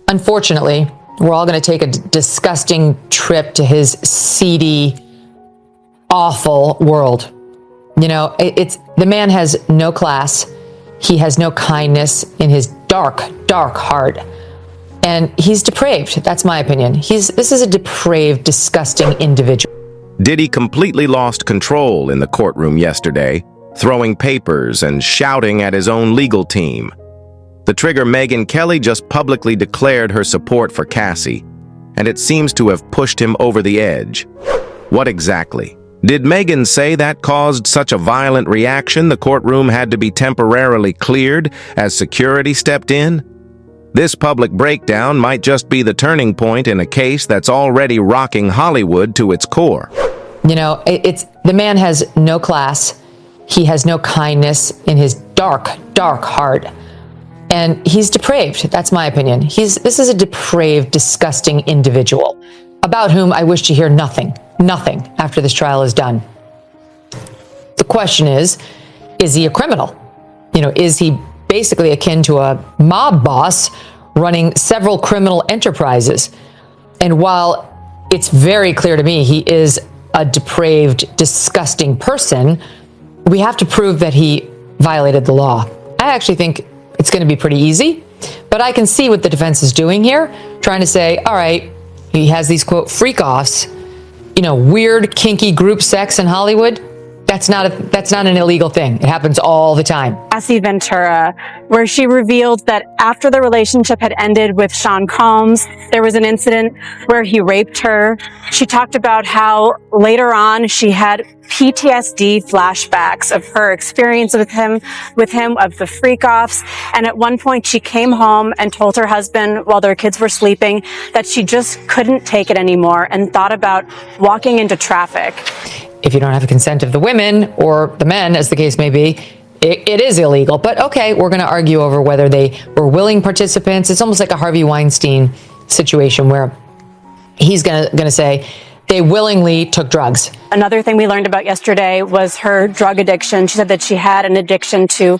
Unfortunately, we're all going to take a disgusting trip to his seedy, awful world. You know, the man has no class. He has no kindness in his dark, dark heart. And he's depraved. That's my opinion. This is a depraved, disgusting individual. Diddy completely lost control in the courtroom yesterday, throwing papers and shouting at his own legal team. The trigger Megyn Kelly just publicly declared her support for Cassie, and it seems to have pushed him over the edge. What exactly? Did Megyn say that caused such a violent reaction the courtroom had to be temporarily cleared as security stepped in? This public breakdown might just be the turning point in a case that's already rocking Hollywood to its core. You know, the man has no class. He has no kindness in his dark, dark heart. And he's depraved. That's my opinion. This is a depraved, disgusting individual about whom I wish to hear nothing after this trial is done. The question is he a criminal? You know, is he basically akin to a mob boss running several criminal enterprises? And while it's very clear to me he is a depraved, disgusting person, we have to prove that he violated the law. I actually think it's going to be pretty easy, but I can see what the defense is doing here, trying to say, all right, he has these, quote, freak-offs, you know, weird, kinky group sex in Hollywood. That's not an illegal thing. It happens all the time. Cassie Ventura, where she revealed that after the relationship had ended with Sean Combs, there was an incident where he raped her. She talked about how later on she had PTSD flashbacks of her experience with him, of the freak-offs. And at one point she came home and told her husband while their kids were sleeping that she just couldn't take it anymore and thought about walking into traffic. If you don't have the consent of the women or the men, as the case may be, it is illegal. But okay, we're going to argue over whether they were willing participants. It's almost like a Harvey Weinstein situation where he's going to say they willingly took drugs. Another thing we learned about yesterday was her drug addiction. She said that she had an addiction to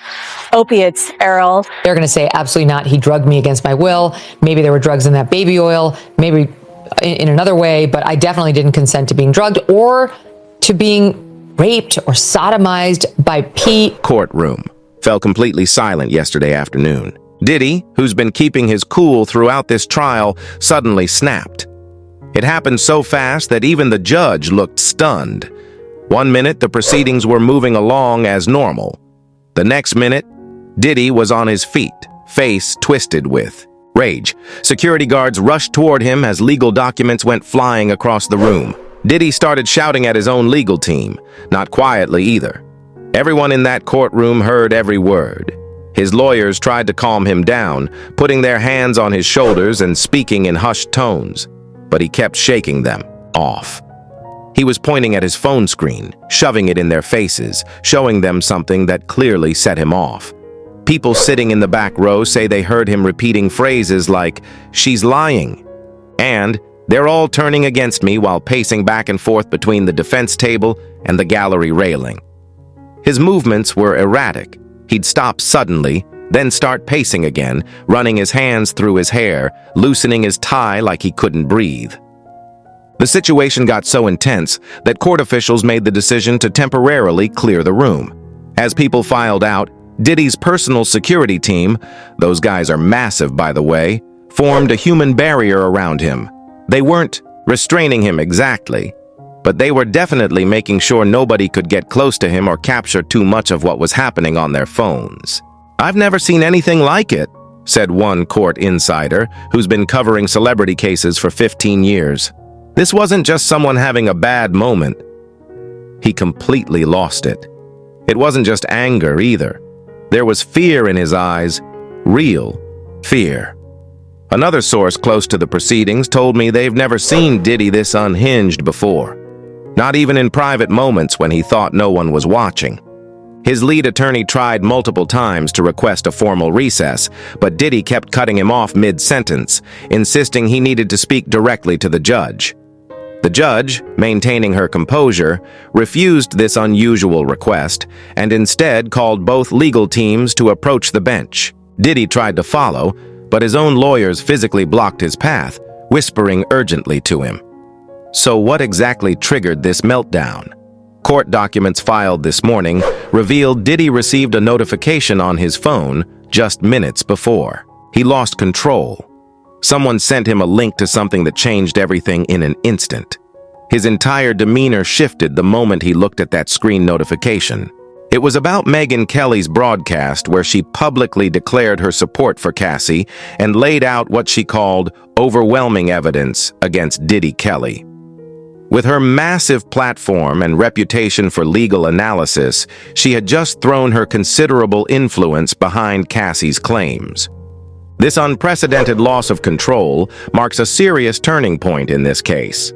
opiates, Errol. They're going to say absolutely not. He drugged me against my will. Maybe there were drugs in that baby oil, maybe in another way, but I definitely didn't consent to being drugged or to being raped or sodomized by Pete. Courtroom fell completely silent yesterday afternoon. Diddy, who's been keeping his cool throughout this trial, suddenly snapped. It happened so fast that even the judge looked stunned. One minute, the proceedings were moving along as normal. The next minute, Diddy was on his feet, face twisted with rage. Security guards rushed toward him as legal documents went flying across the room. Diddy started shouting at his own legal team, not quietly either. Everyone in that courtroom heard every word. His lawyers tried to calm him down, putting their hands on his shoulders and speaking in hushed tones, but he kept shaking them off. He was pointing at his phone screen, shoving it in their faces, showing them something that clearly set him off. People sitting in the back row say they heard him repeating phrases like, "She's lying," and "They're all turning against me," while pacing back and forth between the defense table and the gallery railing. His movements were erratic. He'd stop suddenly, then start pacing again, running his hands through his hair, loosening his tie like he couldn't breathe. The situation got so intense that court officials made the decision to temporarily clear the room. As people filed out, Diddy's personal security team, those guys are massive by the way, formed a human barrier around him. They weren't restraining him exactly, but they were definitely making sure nobody could get close to him or capture too much of what was happening on their phones. "I've never seen anything like it," said one court insider who's been covering celebrity cases for 15 years. "This wasn't just someone having a bad moment. He completely lost it. It wasn't just anger either. There was fear in his eyes, real fear." Another source close to the proceedings told me they've never seen Diddy this unhinged before, not even in private moments when he thought no one was watching. His lead attorney tried multiple times to request a formal recess, but Diddy kept cutting him off mid-sentence, insisting he needed to speak directly to the judge. The judge, maintaining her composure, refused this unusual request and instead called both legal teams to approach the bench. Diddy tried to follow, but his own lawyers physically blocked his path, whispering urgently to him. So what exactly triggered this meltdown? Court documents filed this morning revealed Diddy received a notification on his phone just minutes before. He lost control. Someone sent him a link to something that changed everything in an instant. His entire demeanor shifted the moment he looked at that screen notification. It was about Megyn Kelly's broadcast where she publicly declared her support for Cassie and laid out what she called overwhelming evidence against Diddy Kelly. With her massive platform and reputation for legal analysis, she had just thrown her considerable influence behind Cassie's claims. This unprecedented loss of control marks a serious turning point in this case.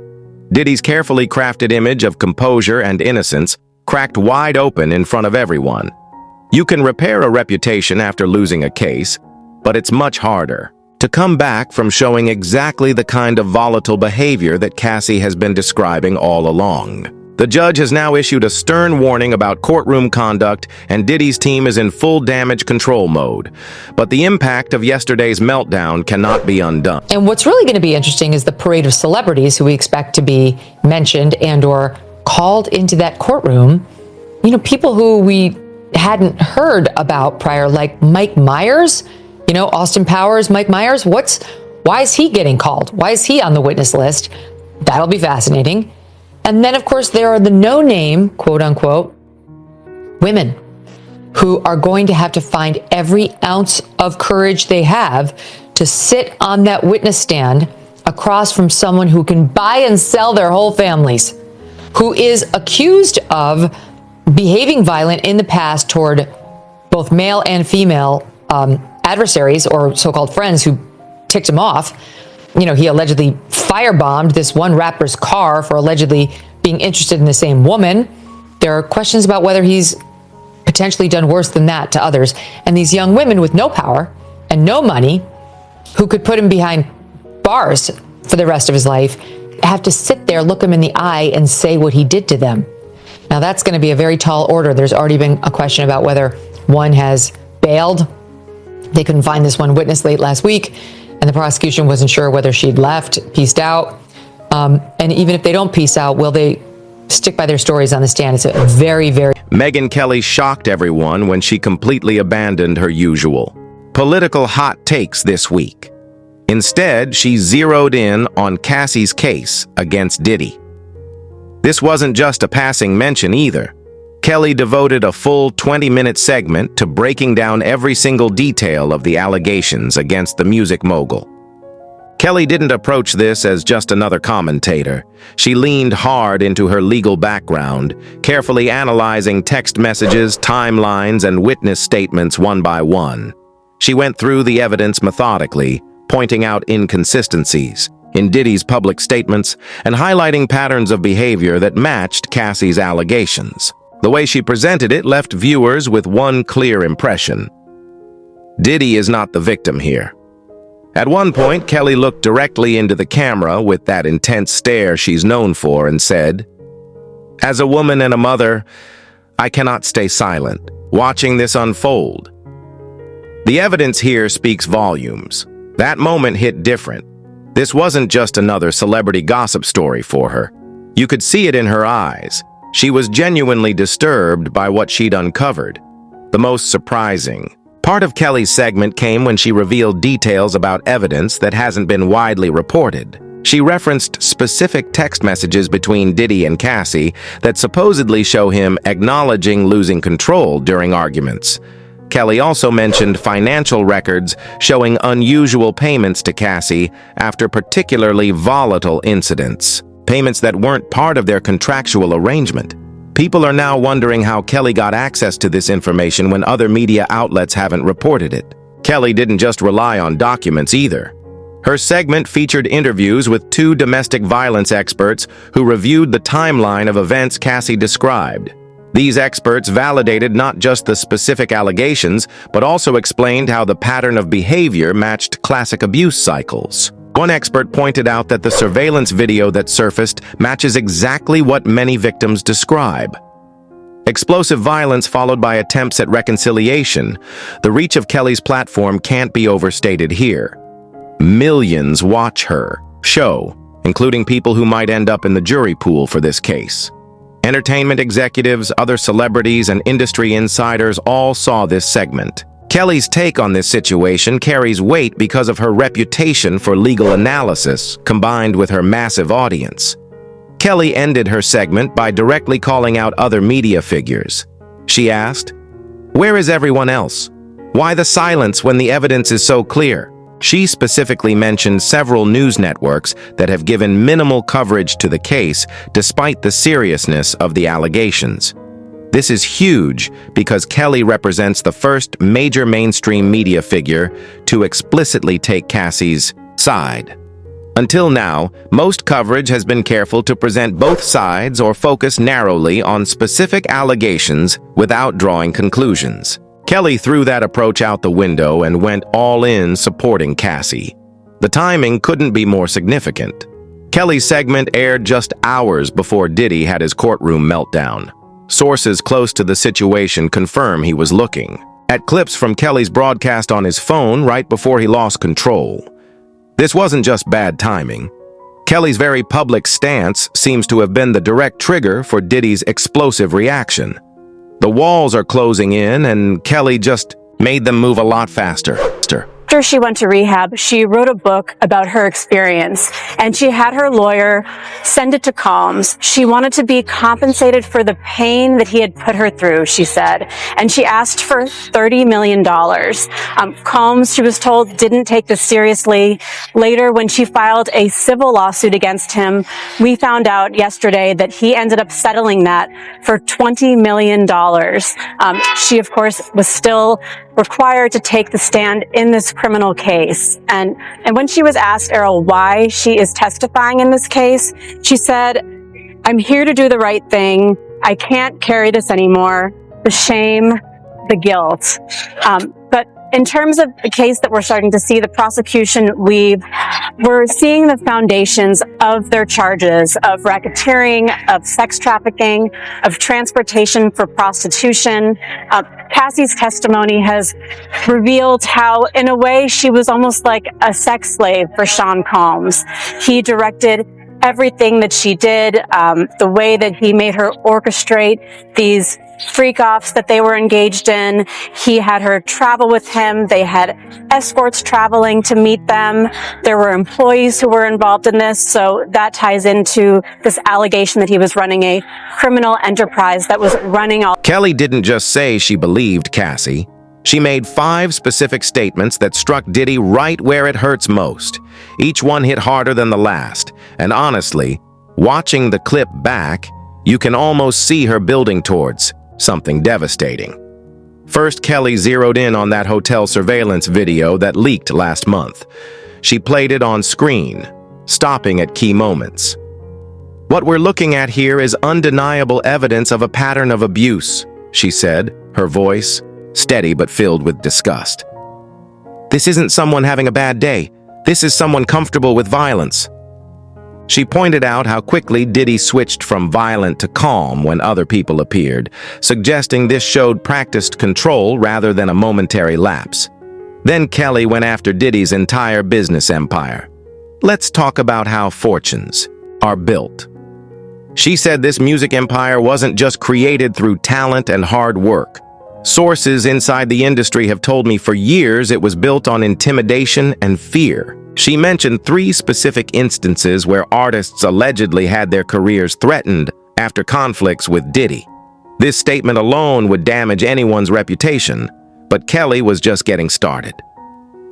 Diddy's carefully crafted image of composure and innocence cracked wide open in front of everyone. You can repair a reputation after losing a case, but it's much harder to come back from showing exactly the kind of volatile behavior that Cassie has been describing all along. The judge has now issued a stern warning about courtroom conduct, and Diddy's team is in full damage control mode. But the impact of yesterday's meltdown cannot be undone. And what's really going to be interesting is the parade of celebrities who we expect to be mentioned and or called into that courtroom. You know, people who we hadn't heard about prior, like Mike Myers, you know, Austin Powers, Mike Myers. Why is he getting called? Why is he on the witness list? That'll be fascinating. And then, of course, there are the no-name, quote unquote, women who are going to have to find every ounce of courage they have to sit on that witness stand across from someone who can buy and sell their whole families, who is accused of behaving violent in the past toward both male and female adversaries or so-called friends who ticked him off. You know, he allegedly firebombed this one rapper's car for allegedly being interested in the same woman. There are questions about whether he's potentially done worse than that to others. And these young women with no power and no money who could put him behind bars for the rest of his life have to sit there, look him in the eye and say what he did to them. Now that's going to be a very tall order. There's already been a question about whether one has bailed. They couldn't find this one witness late last week, and the prosecution wasn't sure whether she'd left, pieced out. And even if they don't piece out, will they stick by their stories on the stand? It's a very, very... Megyn Kelly shocked everyone when she completely abandoned her usual political hot takes this week. Instead, she zeroed in on Cassie's case against Diddy. This wasn't just a passing mention either. Kelly devoted a full 20-minute segment to breaking down every single detail of the allegations against the music mogul. Kelly didn't approach this as just another commentator. She leaned hard into her legal background, carefully analyzing text messages, timelines, and witness statements one by one. She went through the evidence methodically, pointing out inconsistencies in Diddy's public statements and highlighting patterns of behavior that matched Cassie's allegations. The way she presented it left viewers with one clear impression. Diddy is not the victim here. At one point, Kelly looked directly into the camera with that intense stare she's known for and said, "As a woman and a mother, I cannot stay silent, watching this unfold." The evidence here speaks volumes. That moment hit different. This wasn't just another celebrity gossip story for her. You could see it in her eyes. She was genuinely disturbed by what she'd uncovered. The most surprising part of Kelly's segment came when she revealed details about evidence that hasn't been widely reported. She referenced specific text messages between Diddy and Cassie that supposedly show him acknowledging losing control during arguments. Kelly also mentioned financial records showing unusual payments to Cassie after particularly volatile incidents, payments that weren't part of their contractual arrangement. People are now wondering how Kelly got access to this information when other media outlets haven't reported it. Kelly didn't just rely on documents either. Her segment featured interviews with two domestic violence experts who reviewed the timeline of events Cassie described. These experts validated not just the specific allegations, but also explained how the pattern of behavior matched classic abuse cycles. One expert pointed out that the surveillance video that surfaced matches exactly what many victims describe. Explosive violence followed by attempts at reconciliation. The reach of Kelly's platform can't be overstated here. Millions watch her show, including people who might end up in the jury pool for this case. Entertainment executives, other celebrities, and industry insiders all saw this segment. Kelly's take on this situation carries weight because of her reputation for legal analysis, combined with her massive audience. Kelly ended her segment by directly calling out other media figures. She asked, "Where is everyone else? Why the silence when the evidence is so clear?" She specifically mentioned several news networks that have given minimal coverage to the case despite the seriousness of the allegations. This is huge because Kelly represents the first major mainstream media figure to explicitly take Cassie's side. Until now, most coverage has been careful to present both sides or focus narrowly on specific allegations without drawing conclusions. Kelly threw that approach out the window and went all in supporting Cassie. The timing couldn't be more significant. Kelly's segment aired just hours before Diddy had his courtroom meltdown. Sources close to the situation confirm he was looking at clips from Kelly's broadcast on his phone right before he lost control. This wasn't just bad timing. Kelly's very public stance seems to have been the direct trigger for Diddy's explosive reaction. The walls are closing in, and Kelly just made them move a lot faster. After she went to rehab, she wrote a book about her experience, and she had her lawyer send it to Combs. She wanted to be compensated for the pain that he had put her through, she said, and she asked for $30 million. Combs, she was told, didn't take this seriously. Later, when she filed a civil lawsuit against him, we found out yesterday that he ended up settling that for $20 million. She, of course, was still required to take the stand in this criminal case. And when she was asked, Errol, why she is testifying in this case, she said, "I'm here to do the right thing. I can't carry this anymore. The shame, the guilt." But in terms of the case that we're starting to see, the prosecution, we're seeing the foundations of their charges of racketeering, of sex trafficking, of transportation for prostitution. Cassie's testimony has revealed how, in a way, she was almost like a sex slave for Sean Combs. He directed everything that she did, the way that he made her orchestrate these freak-offs that they were engaged in. He had her travel with him. They had escorts traveling to meet them. There were employees who were involved in this. So that ties into this allegation that he was running a criminal enterprise that was running all. Kelly didn't just say she believed Cassie. She made 5 specific statements that struck Diddy right where it hurts most. Each one hit harder than the last. And honestly, watching the clip back, you can almost see her building towards something devastating. First, Kelly zeroed in on that hotel surveillance video that leaked last month. She played it on screen, stopping at key moments. "What we're looking at here is undeniable evidence of a pattern of abuse," she said, her voice steady but filled with disgust. "This isn't someone having a bad day. This is someone comfortable with violence." She pointed out how quickly Diddy switched from violent to calm when other people appeared, suggesting this showed practiced control rather than a momentary lapse. Then Kelly went after Diddy's entire business empire. "Let's talk about how fortunes are built." She said this music empire wasn't just created through talent and hard work. "Sources inside the industry have told me for years it was built on intimidation and fear." She mentioned 3 specific instances where artists allegedly had their careers threatened after conflicts with Diddy. This statement alone would damage anyone's reputation, but Kelly was just getting started.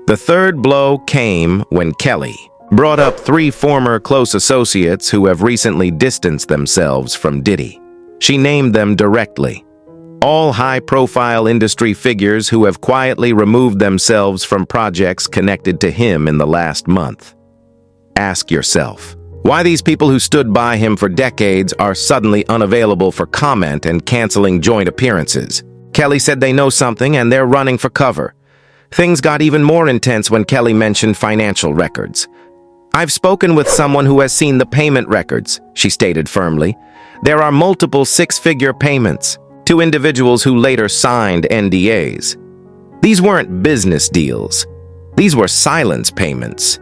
The third blow came when Kelly brought up 3 former close associates who have recently distanced themselves from Diddy. She named them directly. All high-profile industry figures who have quietly removed themselves from projects connected to him in the last month. Ask yourself, why these people who stood by him for decades are suddenly unavailable for comment and canceling joint appearances? Kelly said they know something and they're running for cover. Things got even more intense when Kelly mentioned financial records. "I've spoken with someone who has seen the payment records," she stated firmly. "There are multiple 6-figure payments. to individuals who later signed NDAs. These weren't business deals. These were silence payments.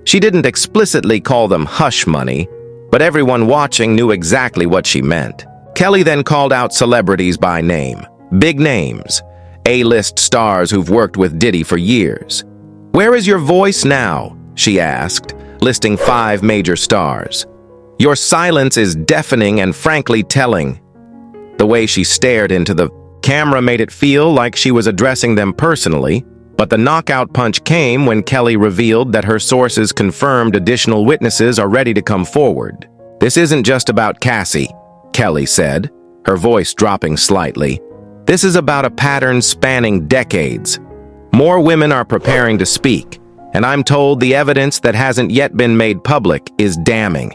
She didn't explicitly call them hush money, but everyone watching knew exactly what she meant. Kelly then called out celebrities by name. Big names. A-list stars who've worked with Diddy for years. "Where is your voice now?" she asked, listing 5 major stars. "Your silence is deafening and frankly telling." The way she stared into the camera made it feel like she was addressing them personally, but the knockout punch came when Kelly revealed that her sources confirmed additional witnesses are ready to come forward. "This isn't just about Cassie," Kelly said, her voice dropping slightly. "This is about a pattern spanning decades. More women are preparing to speak, and I'm told the evidence that hasn't yet been made public is damning."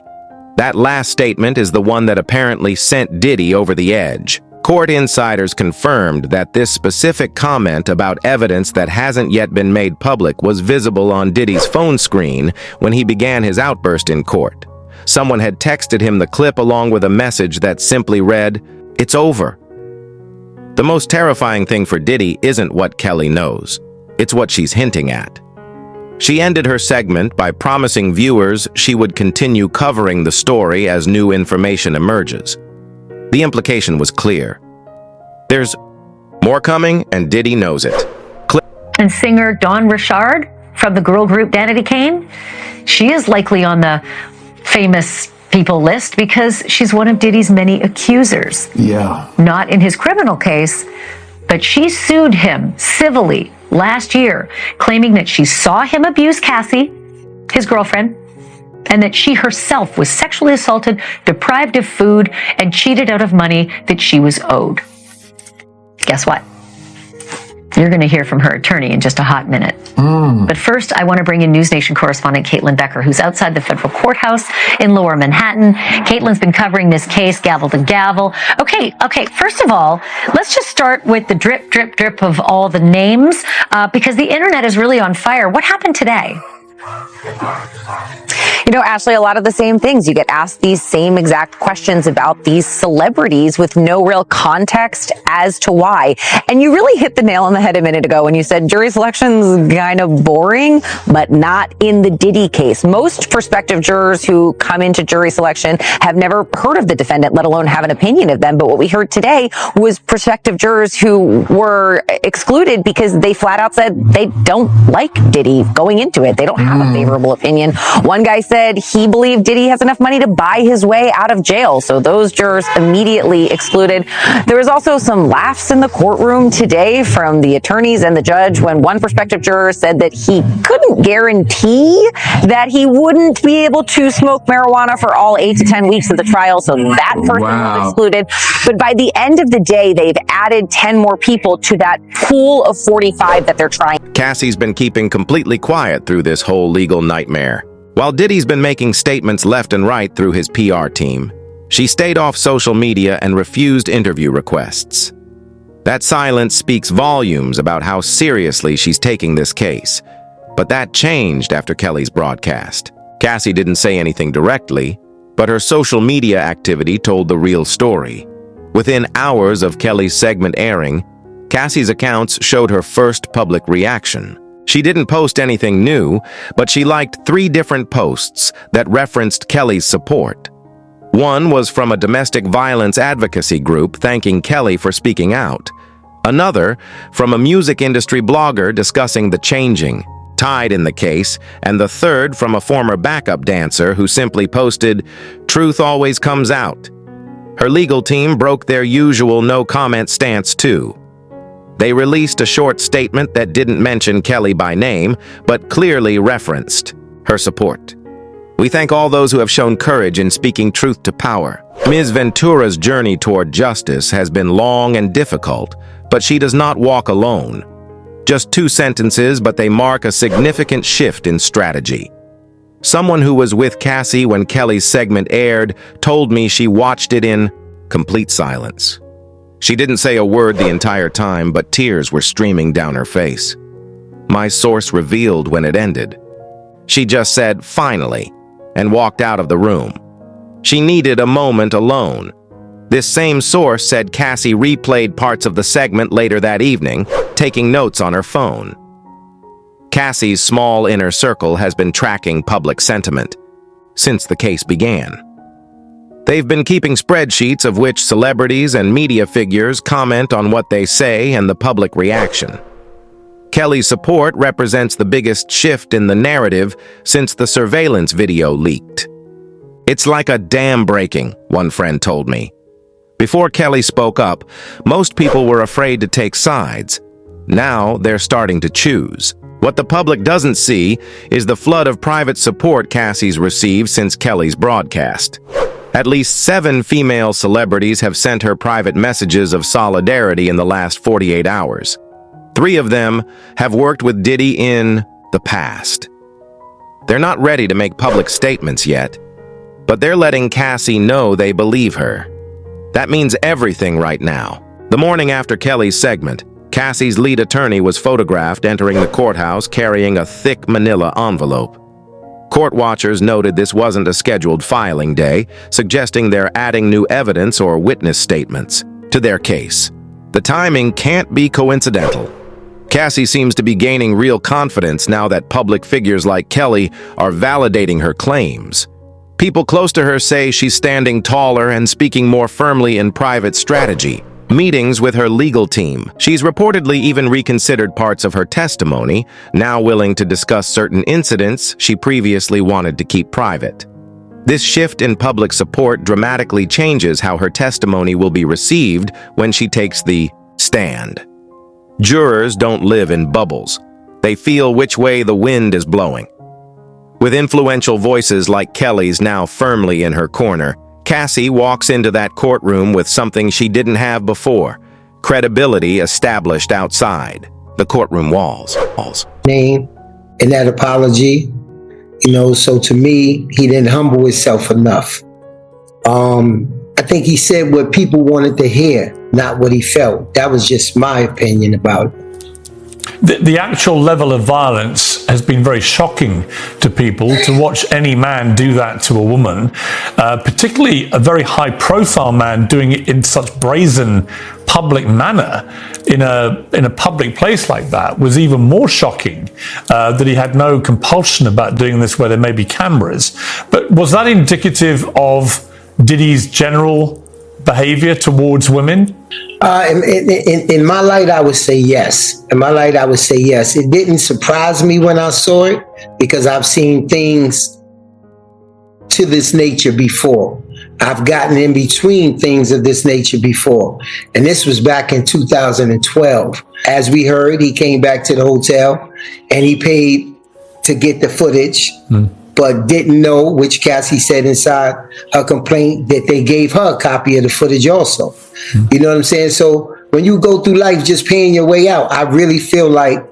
That last statement is the one that apparently sent Diddy over the edge. Court insiders confirmed that this specific comment about evidence that hasn't yet been made public was visible on Diddy's phone screen when he began his outburst in court. Someone had texted him the clip along with a message that simply read, "It's over." The most terrifying thing for Diddy isn't what Kelly knows. It's what she's hinting at. She ended her segment by promising viewers she would continue covering the story as new information emerges. The implication was clear. There's more coming, and Diddy knows it. And singer Dawn Richard from the girl group Danity Kane, she is likely on the famous people list because she's one of Diddy's many accusers. Yeah. Not in his criminal case, but she sued him civilly last year, claiming that she saw him abuse Cassie, his girlfriend, and that she herself was sexually assaulted, deprived of food, and cheated out of money that she was owed. Guess what? You're going to hear from her attorney in just a hot minute. But first, I want to bring in News Nation correspondent Caitlin Becker, who's outside the federal courthouse in Lower Manhattan. Caitlin's been covering this case gavel to gavel. Okay. First of all, let's just start with the drip, drip, drip of all the names, because the internet is really on fire. What happened today? You know, Ashley, a lot of the same things. You get asked these same exact questions about these celebrities with no real context as to why. And you really hit the nail on the head a minute ago when you said jury selection's kind of boring, but not in the Diddy case. Most prospective jurors who come into jury selection have never heard of the defendant, let alone have an opinion of them. But what we heard today was prospective jurors who were excluded because they flat out said they don't like Diddy going into it. They don't have a favorable opinion. One guy said he believed Diddy has enough money to buy his way out of jail. So those jurors immediately excluded. There was also some laughs in the courtroom today from the attorneys and the judge when one prospective juror said that he couldn't guarantee that he wouldn't be able to smoke marijuana for all 8 to 10 weeks of the trial. So that person was excluded. But by the end of the day, they've added 10 more people to that pool of 45 that they're trying. Cassie's been keeping completely quiet through this whole legal nightmare. While Diddy's been making statements left and right through his PR team, she stayed off social media and refused interview requests. That silence speaks volumes about how seriously she's taking this case. But that changed after Kelly's broadcast. Cassie didn't say anything directly, but her social media activity told the real story. Within hours of Kelly's segment airing, Cassie's accounts showed her first public reaction. She didn't post anything new, but she liked 3 different posts that referenced Kelly's support. One was from a domestic violence advocacy group thanking Kelly for speaking out. Another from a music industry blogger discussing the changing tide in the case, and the third from a former backup dancer who simply posted, "Truth always comes out." Her legal team broke their usual no-comment stance too. They released a short statement that didn't mention Kelly by name, but clearly referenced her support. "We thank all those who have shown courage in speaking truth to power. Ms. Ventura's journey toward justice has been long and difficult, but she does not walk alone." Just 2 sentences, but they mark a significant shift in strategy. Someone who was with Cassie when Kelly's segment aired told me she watched it in complete silence. She didn't say a word the entire time, but tears were streaming down her face. My source revealed when it ended. She just said, "Finally," and walked out of the room. She needed a moment alone. This same source said Cassie replayed parts of the segment later that evening, taking notes on her phone. Cassie's small inner circle has been tracking public sentiment since the case began. They've been keeping spreadsheets of which celebrities and media figures comment on what they say and the public reaction. Kelly's support represents the biggest shift in the narrative since the surveillance video leaked. "It's like a dam breaking," one friend told me. Before Kelly spoke up, most people were afraid to take sides. Now they're starting to choose. What the public doesn't see is the flood of private support Cassie's received since Kelly's broadcast. At least 7 female celebrities have sent her private messages of solidarity in the last 48 hours. 3 of them have worked with Diddy in the past. They're not ready to make public statements yet, but they're letting Cassie know they believe her. That means everything right now. The morning after Kelly's segment, Cassie's lead attorney was photographed entering the courthouse carrying a thick manila envelope. Court watchers noted this wasn't a scheduled filing day, suggesting they're adding new evidence or witness statements to their case. The timing can't be coincidental. Cassie seems to be gaining real confidence now that public figures like Kelly are validating her claims. People close to her say she's standing taller and speaking more firmly in private strategy. Meetings with her legal team. She's reportedly even reconsidered parts of her testimony, now willing to discuss certain incidents she previously wanted to keep private. This shift in public support dramatically changes how her testimony will be received when she takes the stand. Jurors don't live in bubbles. They feel which way the wind is blowing. With influential voices like Kelly's now firmly in her corner, Cassie walks into that courtroom with something she didn't have before: credibility established outside the courtroom walls. Name in that apology, so to me, he didn't humble himself enough. I think he said what people wanted to hear, not what he felt. That was just my opinion about it. The actual level of violence has been very shocking to people. To watch any man do that to a woman, particularly a very high-profile man doing it in such brazen public manner in a public place like that, was even more shocking. That he had no compulsion about doing this where there may be cameras. But was that indicative of Diddy's general behavior towards women? In my light, I would say yes. In my light, I would say yes. It didn't surprise me when I saw it because I've seen things to this nature before. I've gotten in between things of this nature before. And this was back in 2012. As we heard, he came back to the hotel and he paid to get the footage. But didn't know, which Cassie said inside her complaint, that they gave her a copy of the footage also. You know what I'm saying? So when you go through life just paying your way out, I really feel like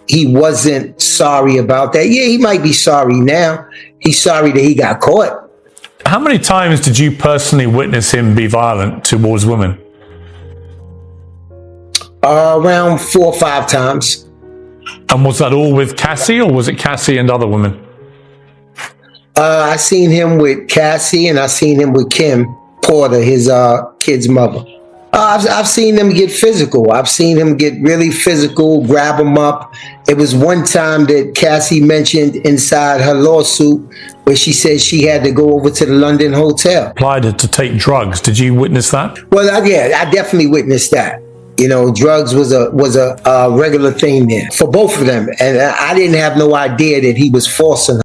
he wasn't sorry about that. Yeah, he might be sorry now. He's sorry that he got caught. How many times did you personally witness him be violent towards women? Around 4 or 5 times. And was that all with Cassie, or was it Cassie and other women? I seen him with Cassie and I seen him with Kim Porter, his kid's mother. I've seen them get physical. I've seen him get really physical, grab him up. It was one time that Cassie mentioned inside her lawsuit where she said she had to go over to the London hotel. Applied to take drugs. Did you witness that? Well, I definitely witnessed that. Drugs was a regular thing there for both of them. And I didn't have no idea that he was forcing her.